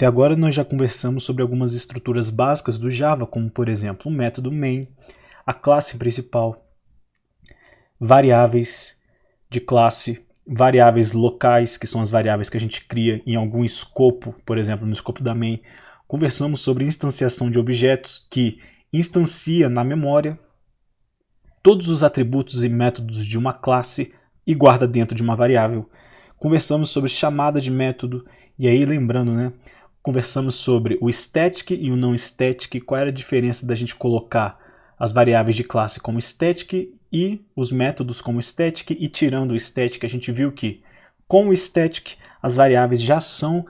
Até agora nós já conversamos sobre algumas estruturas básicas do Java, como por exemplo o método main, a classe principal, variáveis de classe, variáveis locais, que são as variáveis que a gente cria em algum escopo, por exemplo, no escopo da main. Conversamos sobre instanciação de objetos, que instancia na memória todos os atributos e métodos de uma classe e guarda dentro de uma variável. Conversamos sobre chamada de método, e aí lembrando, né? Conversamos sobre o static e o não static, qual era a diferença da gente colocar as variáveis de classe como static e os métodos como static, e tirando o static a gente viu que com o static as variáveis já são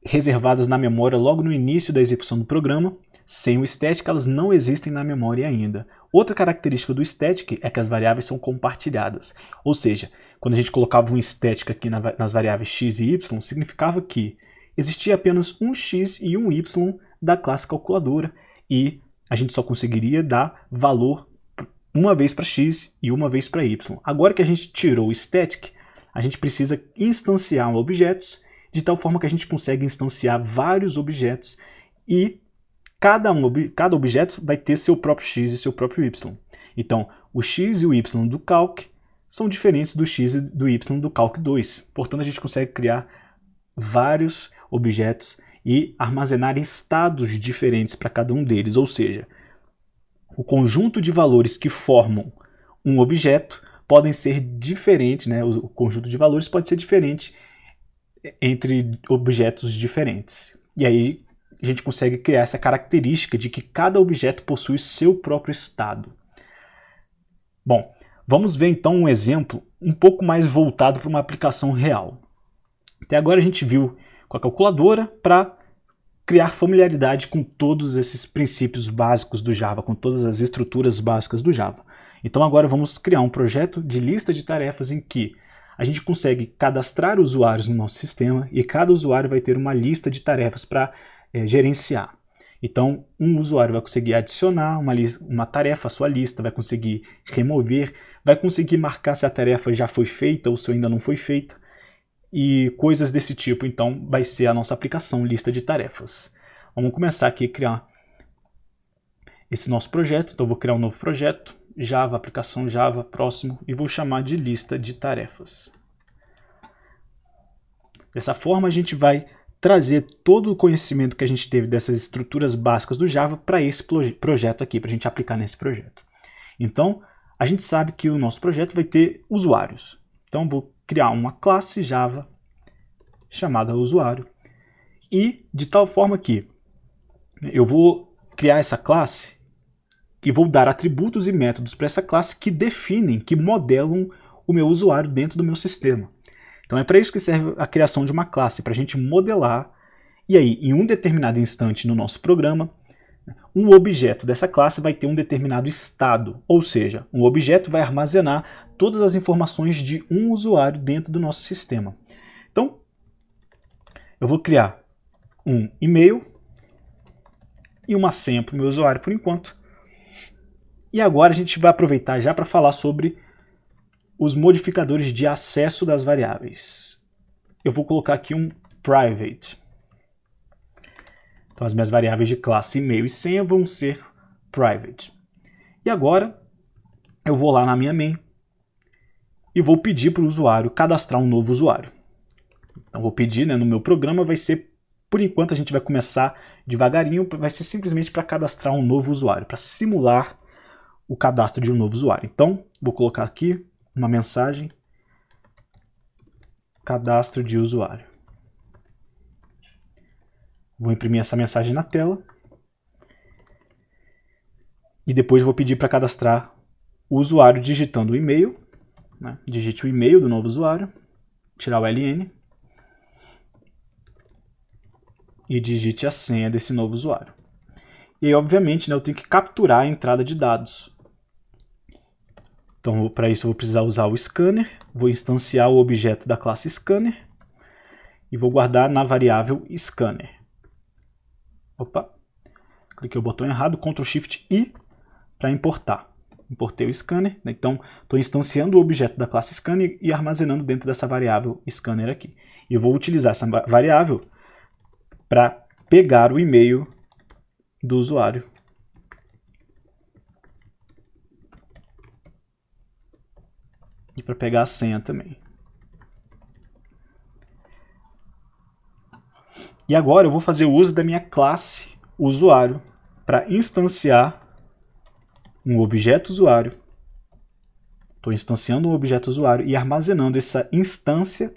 reservadas na memória logo no início da execução do programa. Sem o static elas não existem na memória ainda. Outra característica do static é que as variáveis são compartilhadas, ou seja, quando a gente colocava um static aqui nas variáveis x e y, significava que existia apenas um x e um y da classe calculadora, e a gente só conseguiria dar valor uma vez para x e uma vez para y. Agora que a gente tirou o static, a gente precisa instanciar objetos, de tal forma que a gente consegue instanciar vários objetos, e cada objeto vai ter seu próprio x e seu próprio y. Então, o x e o y do calc são diferentes do x e do y do calc 2. Portanto, a gente consegue criar vários objetos e armazenar estados diferentes para cada um deles, ou seja, o conjunto de valores que formam um objeto podem ser diferentes, né? O conjunto de valores pode ser diferente entre objetos diferentes. E aí a gente consegue criar essa característica de que cada objeto possui seu próprio estado. Bom, vamos ver então um exemplo um pouco mais voltado para uma aplicação real. Até agora a gente viu com a calculadora para criar familiaridade com todos esses princípios básicos do Java, com todas as estruturas básicas do Java. Então agora vamos criar um projeto de lista de tarefas em que a gente consegue cadastrar usuários no nosso sistema, e cada usuário vai ter uma lista de tarefas para gerenciar. Então um usuário vai conseguir adicionar uma tarefa à sua lista, vai conseguir remover, vai conseguir marcar se a tarefa já foi feita ou se ainda não foi feita, e coisas desse tipo. Então vai ser a nossa aplicação lista de tarefas. Vamos começar aqui a criar esse nosso projeto. Então eu vou criar um novo projeto, Java, aplicação Java, próximo, e vou chamar de lista de tarefas. Dessa forma a gente vai trazer todo o conhecimento que a gente teve dessas estruturas básicas do Java para esse projeto aqui, para a gente aplicar nesse projeto. Então a gente sabe que o nosso projeto vai ter usuários. Então vou criar uma classe Java chamada usuário, e de tal forma que eu vou criar essa classe e vou dar atributos e métodos para essa classe que definem, que modelam o meu usuário dentro do meu sistema. Então é para isso que serve a criação de uma classe, para a gente modelar, e aí em um determinado instante no nosso programa, um objeto dessa classe vai ter um determinado estado, ou seja, um objeto vai armazenar todas as informações de um usuário dentro do nosso sistema. Então, eu vou criar um e-mail e uma senha para o meu usuário por enquanto. E agora a gente vai aproveitar já para falar sobre os modificadores de acesso das variáveis. Eu vou colocar aqui um private. Então as minhas variáveis de classe e-mail e senha vão ser private. E agora eu vou lá na minha main e vou pedir para o usuário cadastrar um novo usuário. Então vou pedir, né, no meu programa vai ser, por enquanto a gente vai começar devagarinho, vai ser simplesmente para cadastrar um novo usuário, para simular o cadastro de um novo usuário. Então vou colocar aqui uma mensagem, cadastro de usuário. Vou imprimir essa mensagem na tela e depois vou pedir para cadastrar o usuário digitando o e-mail, né? Digite o e-mail do novo usuário, tirar o LN e digite a senha desse novo usuário. E aí, obviamente, né, eu tenho que capturar a entrada de dados. Então, para isso eu vou precisar usar o scanner, vou instanciar o objeto da classe scanner e vou guardar na variável scanner. Opa, cliquei o botão errado, Ctrl Shift I para importar. Importei o scanner, né? Então estou instanciando o objeto da classe scanner e armazenando dentro dessa variável scanner aqui. E eu vou utilizar essa variável para pegar o e-mail do usuário. E para pegar a senha também. E agora eu vou fazer o uso da minha classe usuário para instanciar um objeto usuário. Estou instanciando um objeto usuário e armazenando essa instância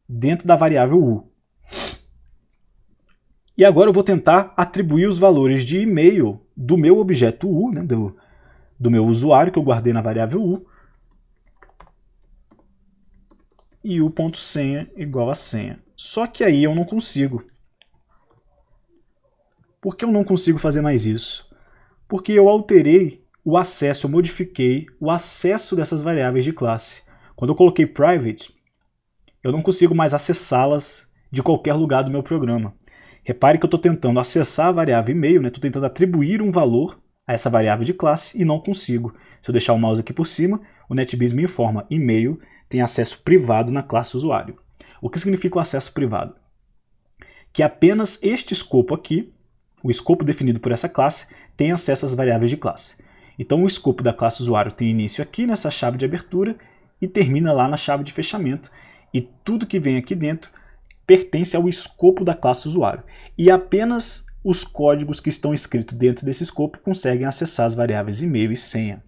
dentro da variável u. E agora eu vou tentar atribuir os valores de e-mail do meu objeto u, né, do meu usuário que eu guardei na variável u, e u.senha igual a senha. Só que aí eu não consigo. Por que eu não consigo fazer mais isso? Porque eu alterei o acesso, eu modifiquei o acesso dessas variáveis de classe. Quando eu coloquei private, eu não consigo mais acessá-las de qualquer lugar do meu programa. Repare que eu estou tentando acessar a variável e-mail, né? Estou tentando atribuir um valor a essa variável de classe e não consigo. Se eu deixar o mouse aqui por cima, o NetBeans me informa: e-mail tem acesso privado na classe usuário. O que significa o acesso privado? Que apenas este escopo aqui, o escopo definido por essa classe, tem acesso às variáveis de classe. Então o escopo da classe usuário tem início aqui nessa chave de abertura e termina lá na chave de fechamento. E tudo que vem aqui dentro pertence ao escopo da classe usuário. E apenas os códigos que estão escritos dentro desse escopo conseguem acessar as variáveis e-mail e senha.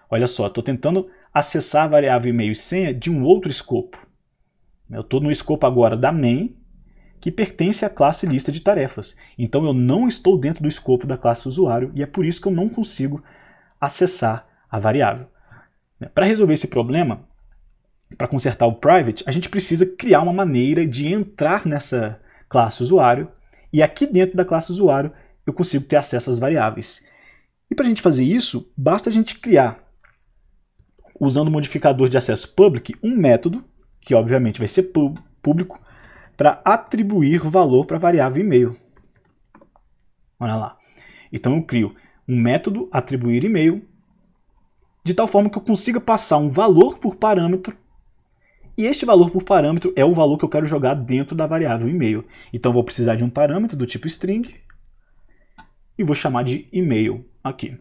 Olha só, estou tentando acessar a variável e-mail e senha de um outro escopo. Eu estou no escopo agora da main, que pertence à classe lista de tarefas. Então eu não estou dentro do escopo da classe usuário e é por isso que eu não consigo acessar a variável. Para resolver esse problema, para consertar o private, a gente precisa criar uma maneira de entrar nessa classe usuário e aqui dentro da classe usuário eu consigo ter acesso às variáveis. E para a gente fazer isso, basta a gente criar, usando o modificador de acesso public, um método, que obviamente vai ser público, para atribuir valor para a variável e-mail. Olha lá. Então eu crio um método atribuir e-mail, de tal forma que eu consiga passar um valor por parâmetro, e este valor por parâmetro é o valor que eu quero jogar dentro da variável e-mail. Então eu vou precisar de um parâmetro do tipo string, e vou chamar de e-mail aqui.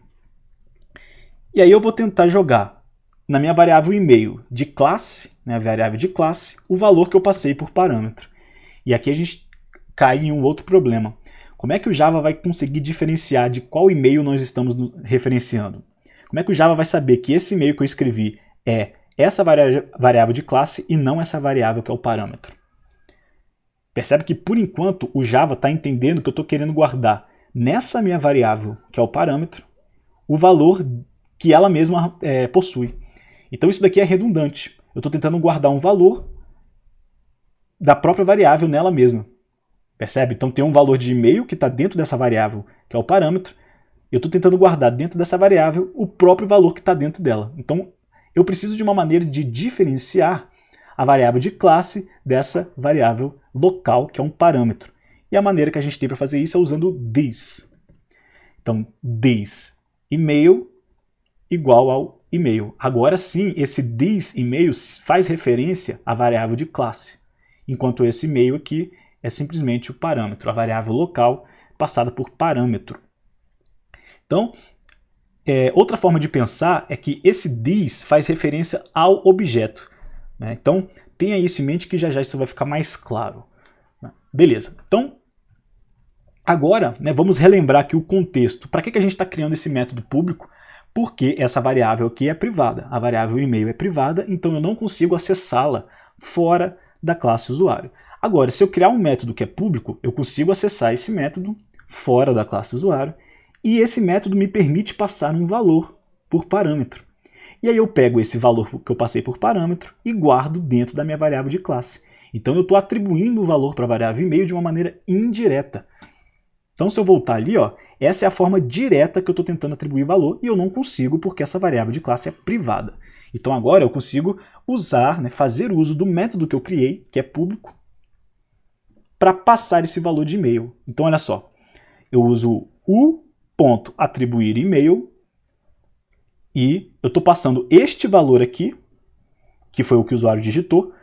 E aí eu vou tentar jogar na minha variável e-mail de classe, né, a variável de classe, o valor que eu passei por parâmetro. E aqui a gente cai em um outro problema. Como é que o Java vai conseguir diferenciar de qual e-mail nós estamos referenciando? Como é que o Java vai saber que esse e-mail que eu escrevi é essa variável de classe e não essa variável que é o parâmetro? Percebe que, por enquanto, o Java está entendendo que eu estou querendo guardar nessa minha variável, que é o parâmetro, o valor que ela mesma possui. Então isso daqui é redundante. Eu estou tentando guardar um valor da própria variável nela mesma. Percebe? Então tem um valor de e-mail que está dentro dessa variável, que é o parâmetro. Eu estou tentando guardar dentro dessa variável o próprio valor que está dentro dela. Então eu preciso de uma maneira de diferenciar a variável de classe dessa variável local, que é um parâmetro. E a maneira que a gente tem para fazer isso é usando this. Então, this e-mail igual ao e-mail. Agora sim, esse this e-mail faz referência à variável de classe, enquanto esse e-mail aqui é simplesmente o parâmetro, a variável local passada por parâmetro. Então, outra forma de pensar é que esse this faz referência ao objeto, né? Então, tenha isso em mente que já já isso vai ficar mais claro. Beleza, então, agora, né, vamos relembrar aqui o contexto. Para que a gente está criando esse método público? Porque essa variável aqui é privada, a variável e-mail é privada, então eu não consigo acessá-la fora da classe usuário. Agora, se eu criar um método que é público, eu consigo acessar esse método fora da classe usuário, e esse método me permite passar um valor por parâmetro. E aí eu pego esse valor que eu passei por parâmetro e guardo dentro da minha variável de classe. Então eu estou atribuindo o valor para a variável e-mail de uma maneira indireta. Então se eu voltar ali, ó, essa é a forma direta que eu estou tentando atribuir valor e eu não consigo porque essa variável de classe é privada. Então agora eu consigo usar, né, fazer uso do método que eu criei, que é público, para passar esse valor de e-mail. Então olha só, eu uso u.atribuir e-mail e eu estou passando este valor aqui, que foi o que o usuário digitou,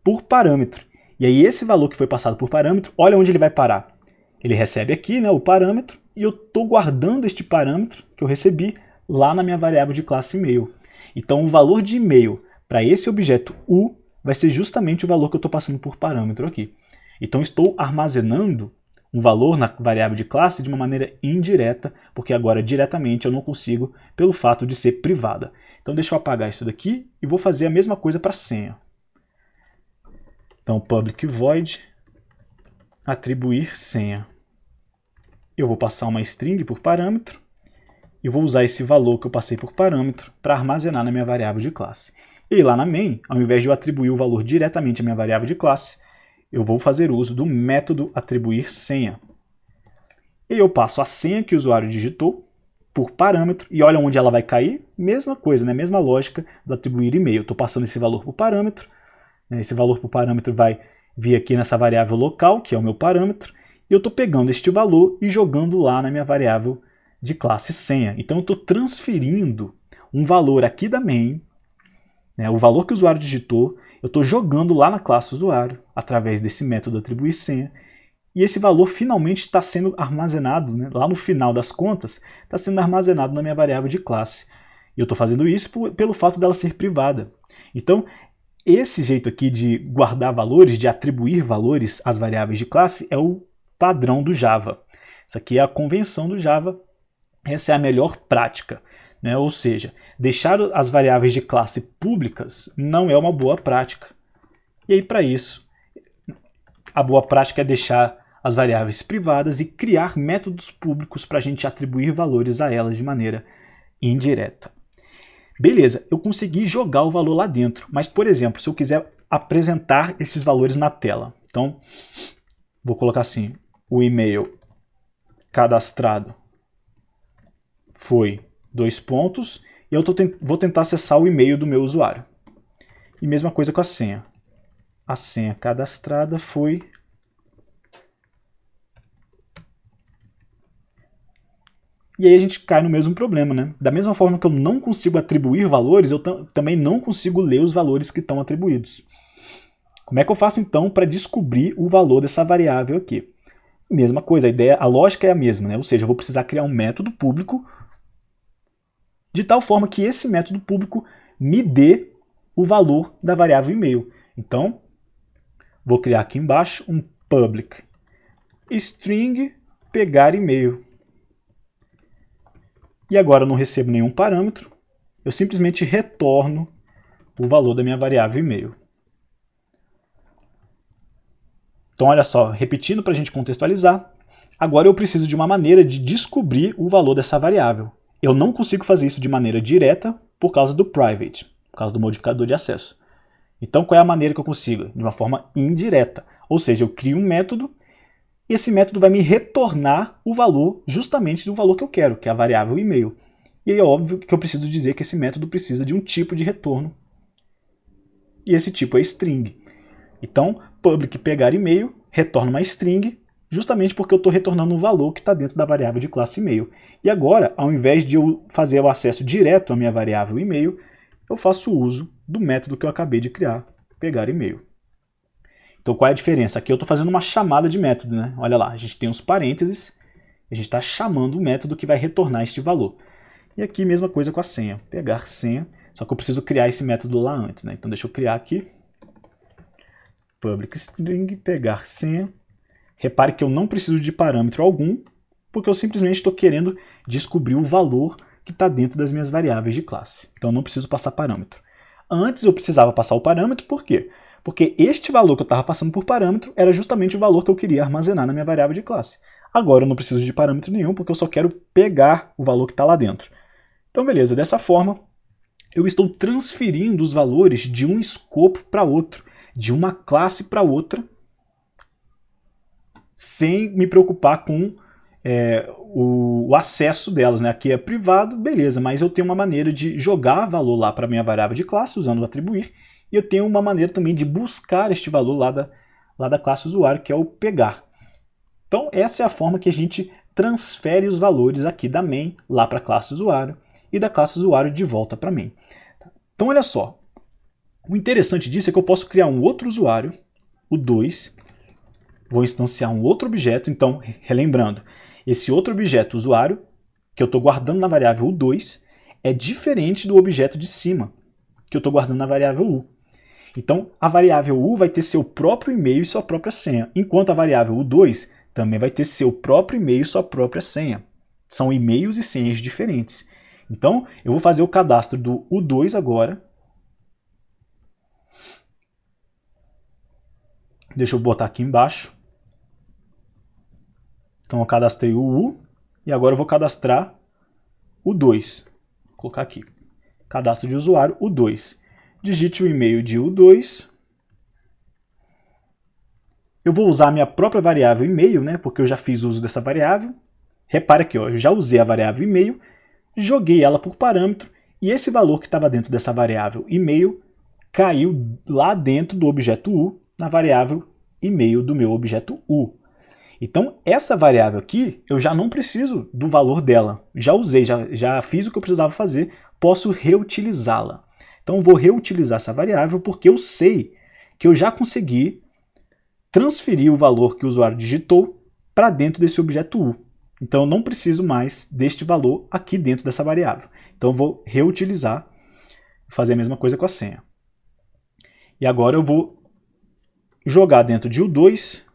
por parâmetro. E aí esse valor que foi passado por parâmetro, olha onde ele vai parar. Ele recebe aqui, né, o parâmetro, e eu estou guardando este parâmetro que eu recebi lá na minha variável de classe e-mail. Então o valor de e-mail para esse objeto U vai ser justamente o valor que eu estou passando por parâmetro aqui. Então estou armazenando um valor na variável de classe de uma maneira indireta, porque agora diretamente eu não consigo pelo fato de ser privada. Então deixa eu apagar isso daqui e vou fazer a mesma coisa para a senha. Então public void atribuir senha. Eu vou passar uma string por parâmetro e vou usar esse valor que eu passei por parâmetro para armazenar na minha variável de classe. E lá na main, ao invés de eu atribuir o valor diretamente à minha variável de classe, eu vou fazer uso do método atribuir senha. E eu passo a senha que o usuário digitou por parâmetro, e olha onde ela vai cair, mesma coisa, né? Mesma lógica do atribuir e-mail. Estou passando esse valor por parâmetro, né? Esse valor por parâmetro vai vir aqui nessa variável local, que é o meu parâmetro, e eu estou pegando este valor e jogando lá na minha variável de classe senha. Então eu estou transferindo um valor aqui da main, né? O valor que o usuário digitou, eu estou jogando lá na classe usuário, através desse método atribuir senha, e esse valor finalmente está sendo armazenado, né? Lá no final das contas, está sendo armazenado na minha variável de classe. E eu estou fazendo isso pelo fato dela ser privada. Então, esse jeito aqui de guardar valores, de atribuir valores às variáveis de classe, é o padrão do Java. Isso aqui é a convenção do Java, essa é a melhor prática, né? Ou seja, deixar as variáveis de classe públicas não é uma boa prática. E aí, para isso, a boa prática é deixar as variáveis privadas e criar métodos públicos para a gente atribuir valores a elas de maneira indireta. Beleza, eu consegui jogar o valor lá dentro, mas, por exemplo, se eu quiser apresentar esses valores na tela, então, vou colocar assim, o e-mail cadastrado foi 2 pontos, e eu vou tentar acessar o e-mail do meu usuário. E mesma coisa com a senha. A senha cadastrada foi... E aí a gente cai no mesmo problema, né? Da mesma forma que eu não consigo atribuir valores, eu também não consigo ler os valores que estão atribuídos. Como é que eu faço então para descobrir o valor dessa variável aqui? Mesma coisa, a lógica é a mesma, né? Ou seja, eu vou precisar criar um método público de tal forma que esse método público me dê o valor da variável e-mail. Então, vou criar aqui embaixo um public string pegar e-mail. E agora eu não recebo nenhum parâmetro, eu simplesmente retorno o valor da minha variável e-mail. Então olha só, repetindo para a gente contextualizar, agora eu preciso de uma maneira de descobrir o valor dessa variável. Eu não consigo fazer isso de maneira direta por causa do private, por causa do modificador de acesso. Então qual é a maneira que eu consigo? De uma forma indireta. Ou seja, eu crio um método e esse método vai me retornar o valor justamente do valor que eu quero, que é a variável e-mail. E aí é óbvio que eu preciso dizer que esse método precisa de um tipo de retorno. E esse tipo é string. Então, public pegar e-mail retorna uma string, justamente porque eu estou retornando um valor que está dentro da variável de classe e-mail. E agora, ao invés de eu fazer o acesso direto à minha variável e-mail, eu faço uso do método que eu acabei de criar, pegar e-mail. Então qual é a diferença? Aqui eu estou fazendo uma chamada de método, né? Olha lá, a gente tem os parênteses, a gente está chamando o método que vai retornar este valor. E aqui mesma coisa com a senha, pegar senha, só que eu preciso criar esse método lá antes, né? Então deixa eu criar aqui, public string, pegar senha. Repare que eu não preciso de parâmetro algum, porque eu simplesmente estou querendo descobrir o valor que está dentro das minhas variáveis de classe. Então eu não preciso passar parâmetro. Antes eu precisava passar o parâmetro, por quê? Porque este valor que eu estava passando por parâmetro era justamente o valor que eu queria armazenar na minha variável de classe. Agora eu não preciso de parâmetro nenhum, porque eu só quero pegar o valor que está lá dentro. Então beleza, dessa forma eu estou transferindo os valores de um escopo para outro, de uma classe para outra, sem me preocupar com o acesso delas, né? Aqui é privado, beleza, mas eu tenho uma maneira de jogar valor lá para a minha variável de classe, usando o atribuir, e eu tenho uma maneira também de buscar este valor lá da classe usuário, que é o pegar. Então essa é a forma que a gente transfere os valores aqui da main lá para a classe usuário, e da classe usuário de volta para a main. Então olha só, o interessante disso é que eu posso criar um outro usuário, o 2, vou instanciar um outro objeto. Então, relembrando, esse outro objeto usuário, que eu estou guardando na variável u2, é diferente do objeto de cima, que eu estou guardando na variável u. Então, a variável u vai ter seu próprio e-mail e sua própria senha, enquanto a variável u2 também vai ter seu próprio e-mail e sua própria senha. São e-mails e senhas diferentes. Então, eu vou fazer o cadastro do u2 agora. Deixa eu botar aqui embaixo. Então, eu cadastrei o u e agora eu vou cadastrar o 2. Vou colocar aqui. Cadastro de usuário, u2. Digite o e-mail de u2. Eu vou usar a minha própria variável e-mail, né, porque eu já fiz uso dessa variável. Repare aqui, ó, eu já usei a variável e-mail, joguei ela por parâmetro, e esse valor que estava dentro dessa variável e-mail caiu lá dentro do objeto u, na variável e-mail do meu objeto u. Então, essa variável aqui, eu já não preciso do valor dela. Já usei, já fiz o que eu precisava fazer, posso reutilizá-la. Então, eu vou reutilizar essa variável porque eu sei que eu já consegui transferir o valor que o usuário digitou para dentro desse objeto u. Então, eu não preciso mais deste valor aqui dentro dessa variável. Então, eu vou reutilizar, fazer a mesma coisa com a senha. E agora eu vou jogar dentro de u2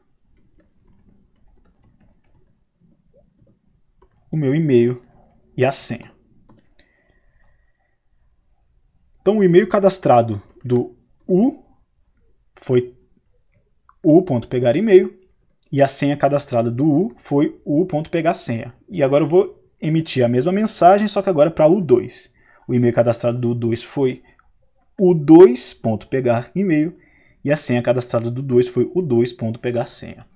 o meu e-mail e a senha. Então, o e-mail cadastrado do u foi u.pegar e-mail e a senha cadastrada do u foi u.pegar senha. E agora eu vou emitir a mesma mensagem, só que agora para u2. O e-mail cadastrado do u2 foi u2.pegar e-mail e a senha cadastrada do 2 foi u2.pegar senha.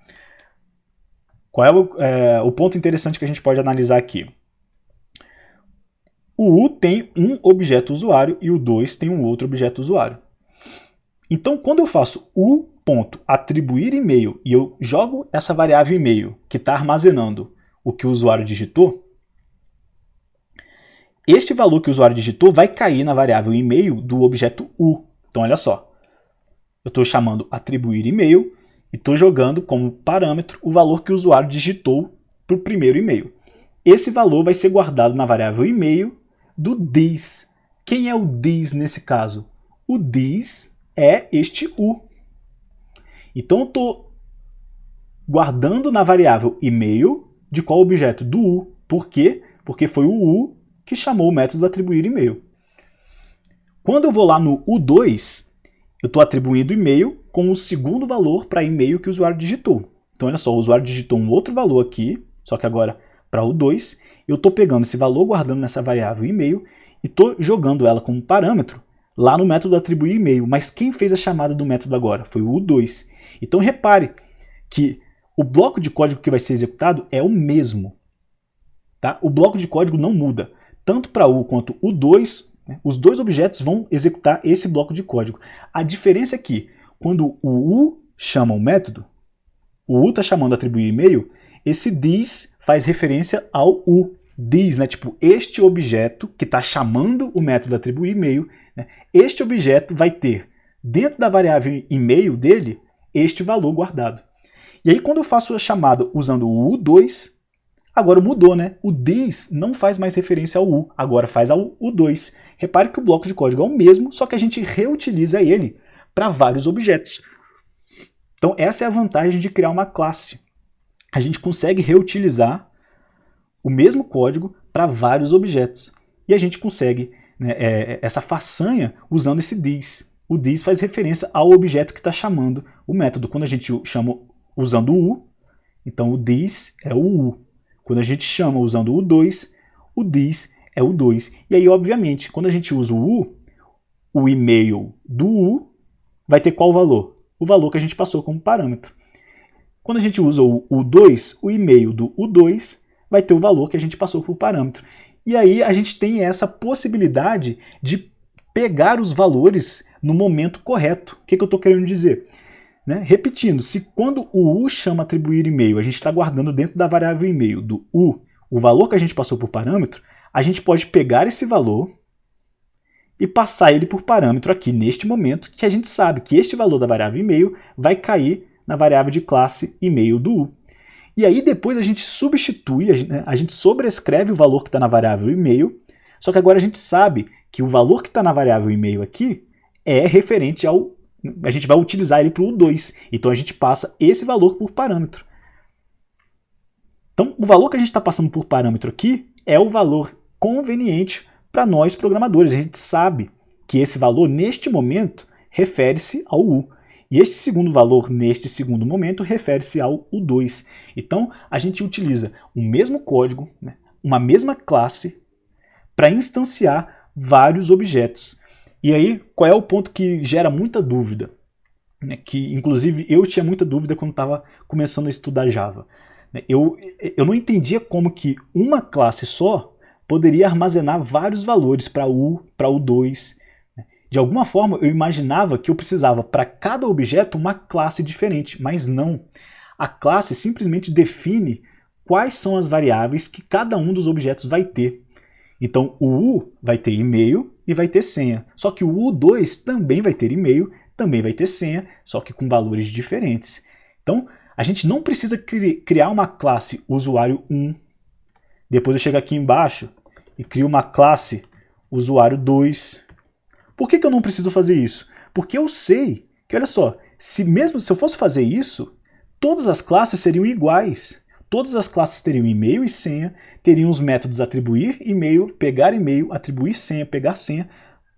Qual é o ponto interessante que a gente pode analisar aqui? O u tem um objeto usuário e o 2 tem um outro objeto usuário. Então, quando eu faço u.atribuir e-mail e eu jogo essa variável e-mail que está armazenando o que o usuário digitou, este valor que o usuário digitou vai cair na variável e-mail do objeto u. Então, olha só. Eu estou chamando atribuir e-mail e estou jogando como parâmetro o valor que o usuário digitou para o primeiro e-mail. Esse valor vai ser guardado na variável e-mail do this. Quem é o this nesse caso? O this é este u. Então, eu estou guardando na variável e-mail de qual objeto? Do u. Por quê? Porque foi o u que chamou o método atribuir e-mail. Quando eu vou lá no u2, eu estou atribuindo e-mail com o segundo valor para e-mail que o usuário digitou. Então, olha só, o usuário digitou um outro valor aqui, só que agora para u2. Eu estou pegando esse valor, guardando nessa variável e-mail e estou jogando ela como parâmetro lá no método atribuir e-mail. Mas quem fez a chamada do método agora? Foi o u2. Então, repare que o bloco de código que vai ser executado é o mesmo. Tá? O bloco de código não muda. Tanto para u quanto u2, né, os dois objetos vão executar esse bloco de código. A diferença é que, quando o u chama o método, o u está chamando atribuir e-mail, esse this faz referência ao u. This, né, tipo, este objeto que está chamando o método atribuir e-mail, né, este objeto vai ter, dentro da variável e-mail dele, este valor guardado. E aí, quando eu faço a chamada usando o u2, agora mudou, né? O this não faz mais referência ao u, agora faz ao u2. Repare que o bloco de código é o mesmo, só que a gente reutiliza ele para vários objetos. Então, essa é a vantagem de criar uma classe. A gente consegue reutilizar o mesmo código para vários objetos. E a gente consegue, né, essa façanha usando esse this. O this faz referência ao objeto que está chamando o método. Quando a gente chama usando o u, então o this é o u. Quando a gente chama usando o u2, o this é o 2. E aí, obviamente, quando a gente usa o u, o e-mail do u vai ter qual valor? O valor que a gente passou como parâmetro. Quando a gente usa o u2, o e-mail do u2 vai ter o valor que a gente passou por parâmetro. E aí a gente tem essa possibilidade de pegar os valores no momento correto. O que eu estou querendo dizer? Né? Repetindo, se quando o u chama atribuir e-mail, a gente está guardando dentro da variável e-mail do u o valor que a gente passou por parâmetro, a gente pode pegar esse valor e passar ele por parâmetro aqui neste momento, que a gente sabe que este valor da variável e-mail vai cair na variável de classe e-mail do U. E aí depois a gente substitui, a gente sobrescreve o valor que está na variável e-mail, só que agora a gente sabe que o valor que está na variável e-mail aqui é referente ao... A gente vai utilizar ele para o U2, então a gente passa esse valor por parâmetro. Então o valor que a gente está passando por parâmetro aqui é o valor conveniente para nós programadores. A gente sabe que esse valor, neste momento, refere-se ao U. E este segundo valor, neste segundo momento, refere-se ao U2. Então, a gente utiliza o mesmo código, né, uma mesma classe, para instanciar vários objetos. E aí, qual é o ponto que gera muita dúvida? Né, que, inclusive, eu tinha muita dúvida quando estava começando a estudar Java. Eu não entendia como que uma classe só poderia armazenar vários valores para U, para U2. De alguma forma, eu imaginava que eu precisava para cada objeto uma classe diferente, mas não. A classe simplesmente define quais são as variáveis que cada um dos objetos vai ter. Então, o U vai ter e-mail e vai ter senha. Só que o U2 também vai ter e-mail, também vai ter senha, só que com valores diferentes. Então, a gente não precisa criar uma classe usuário1. Depois eu chego aqui embaixo e crio uma classe usuário2. Por que eu não preciso fazer isso? Porque eu sei que, olha só, se eu fosse fazer isso, todas as classes seriam iguais. Todas as classes teriam e-mail e senha, teriam os métodos atribuir e-mail, pegar e-mail, atribuir senha, pegar senha.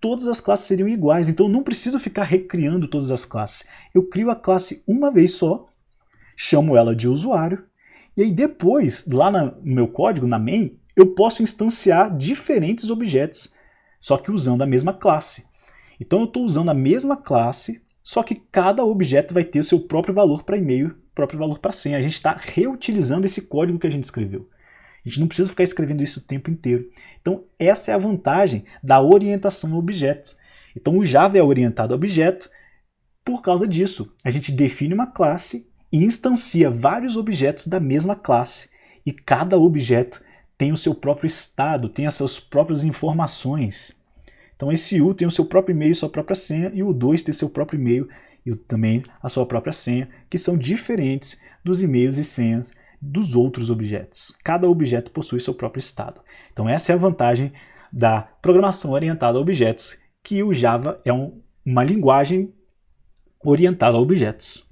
Todas as classes seriam iguais, então eu não preciso ficar recriando todas as classes. Eu crio a classe uma vez só, chamo ela de usuário, e aí depois, lá no meu código, na main, eu posso instanciar diferentes objetos, só que usando a mesma classe. Então eu estou usando a mesma classe, só que cada objeto vai ter seu próprio valor para e-mail, próprio valor para senha. A gente está reutilizando esse código que a gente escreveu. A gente não precisa ficar escrevendo isso o tempo inteiro. Então essa é a vantagem da orientação a objetos. Então o Java é orientado a objeto por causa disso. A gente define uma classe e instancia vários objetos da mesma classe. E cada objeto tem o seu próprio estado, tem as suas próprias informações. Então esse U tem o seu próprio e-mail e sua própria senha, e o U2 tem o seu próprio e-mail e também a sua própria senha, que são diferentes dos e-mails e senhas dos outros objetos. Cada objeto possui seu próprio estado. Então essa é a vantagem da programação orientada a objetos, que o Java é uma linguagem orientada a objetos.